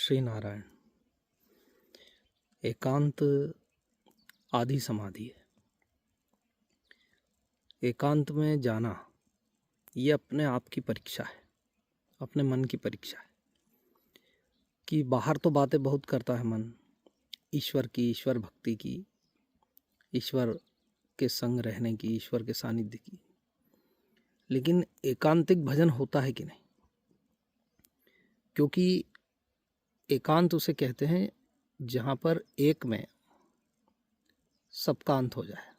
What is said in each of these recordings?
श्री नारायण। एकांत आदि समाधि है। एकांत में जाना ये अपने आप की परीक्षा है, अपने मन की परीक्षा है कि बाहर तो बातें बहुत करता है मन, ईश्वर की, ईश्वर भक्ति की, ईश्वर के संग रहने की, ईश्वर के सानिध्य की, लेकिन एकांतिक भजन होता है कि नहीं? क्योंकि एकांत उसे कहते हैं जहाँ पर एक में सबका अंत हो जाए,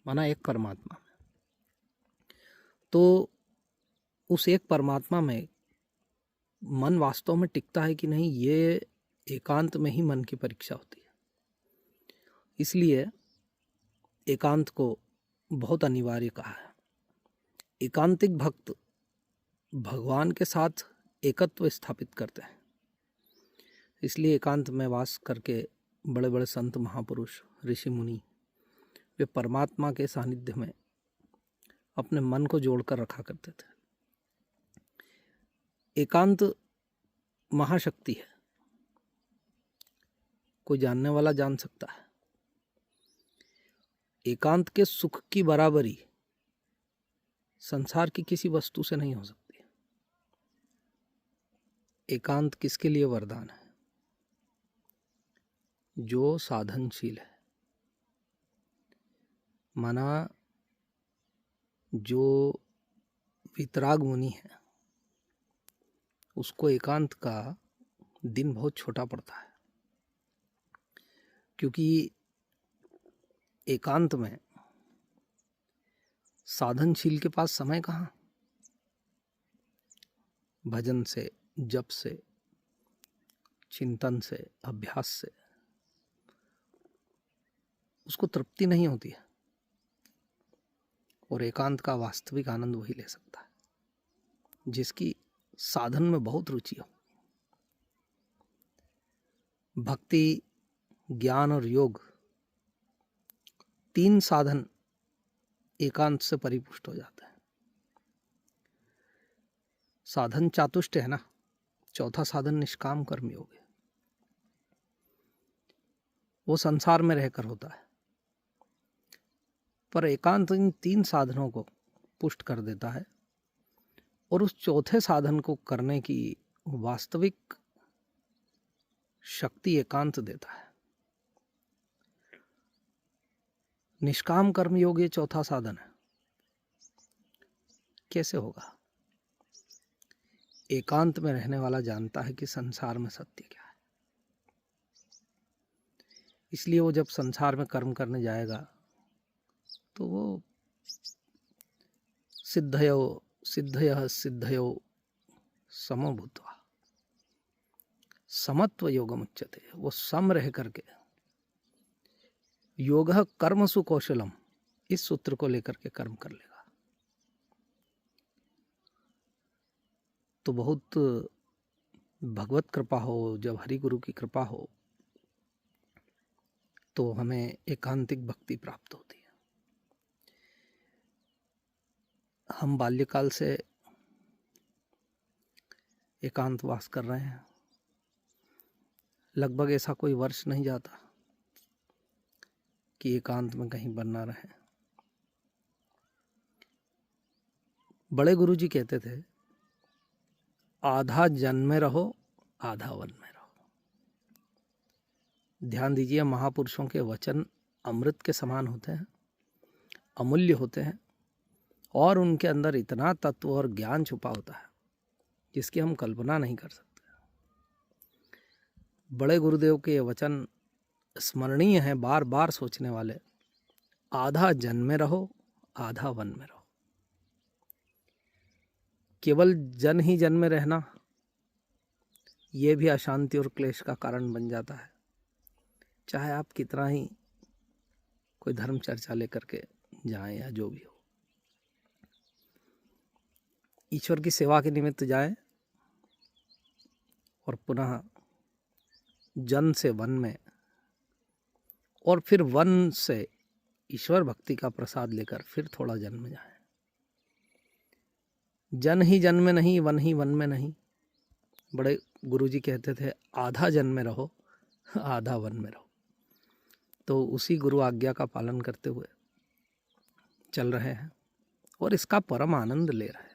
माना एक परमात्मा में। तो उस एक परमात्मा में मन वास्तव में टिकता है कि नहीं, ये एकांत में ही मन की परीक्षा होती है। इसलिए एकांत को बहुत अनिवार्य कहा है। एकांतिक भक्त भगवान के साथ एकत्व स्थापित करते हैं। इसलिए एकांत में वास करके बड़े बड़े संत, महापुरुष, ऋषि मुनि वे परमात्मा के सानिध्य में अपने मन को जोड़कर रखा करते थे। एकांत महाशक्ति है, कोई जानने वाला जान सकता है। एकांत के सुख की बराबरी संसार की किसी वस्तु से नहीं हो सकती। एकांत किसके लिए वरदान है? जो साधनशील है, माना जो वितराग मुनि है, उसको एकांत का दिन बहुत छोटा पड़ता है, क्योंकि एकांत में साधनशील के पास समय कहाँ? भजन से, जप से, चिंतन से, अभ्यास से उसको तृप्ति नहीं होती है। और एकांत का वास्तविक आनंद वही ले सकता है जिसकी साधन में बहुत रुचि हो। भक्ति, ज्ञान और योग, तीन साधन एकांत से परिपुष्ट हो जाते हैं। साधन चातुष्ट है ना, चौथा साधन निष्काम कर्म योग है। वो संसार में रहकर होता है, पर एकांत इन तीन साधनों को पुष्ट कर देता है और उस चौथे साधन को करने की वास्तविक शक्ति एकांत देता है। निष्काम कर्म योग ये चौथा साधन है। कैसे होगा? एकांत में रहने वाला जानता है कि संसार में सत्य क्या है। इसलिए वो जब संसार में कर्म करने जाएगा तो वो सिद्धयः सिद्धयो समो भूत्वा समत्व योगम उच्यते। वो सम रह करके, योगः कर्मसु कौशलम, इस सूत्र को लेकर के कर्म कर लेगा। तो बहुत भगवत कृपा हो, जब हरि गुरु की कृपा हो तो हमें एकांतिक भक्ति प्राप्त होती है। हम बाल्यकाल से एकांतवास कर रहे हैं। लगभग ऐसा कोई वर्ष नहीं जाता कि एकांत में कहीं बन ना रहे। बड़े गुरुजी कहते थे, आधा जन में रहो, आधा वन में रहो। ध्यान दीजिए, महापुरुषों के वचन अमृत के समान होते हैं, अमूल्य होते हैं, और उनके अंदर इतना तत्व और ज्ञान छुपा होता है जिसकी हम कल्पना नहीं कर सकते। बड़े गुरुदेव के ये वचन स्मरणीय हैं, बार बार सोचने वाले। आधा जन में रहो, आधा वन में रहो। केवल जन ही जन में रहना ये भी अशांति और क्लेश का कारण बन जाता है, चाहे आप कितना ही कोई धर्म चर्चा लेकर के जाएं या जो भी हो। ईश्वर की सेवा के निमित्त जाएं और पुनः जन से वन में, और फिर वन से ईश्वर भक्ति का प्रसाद लेकर फिर थोड़ा जन में जाएं। जन ही जन में नहीं, वन ही वन में नहीं, बड़े गुरुजी कहते थे आधा जन में रहो आधा वन में रहो। तो उसी गुरु आज्ञा का पालन करते हुए चल रहे हैं और इसका परम आनंद ले रहे हैं।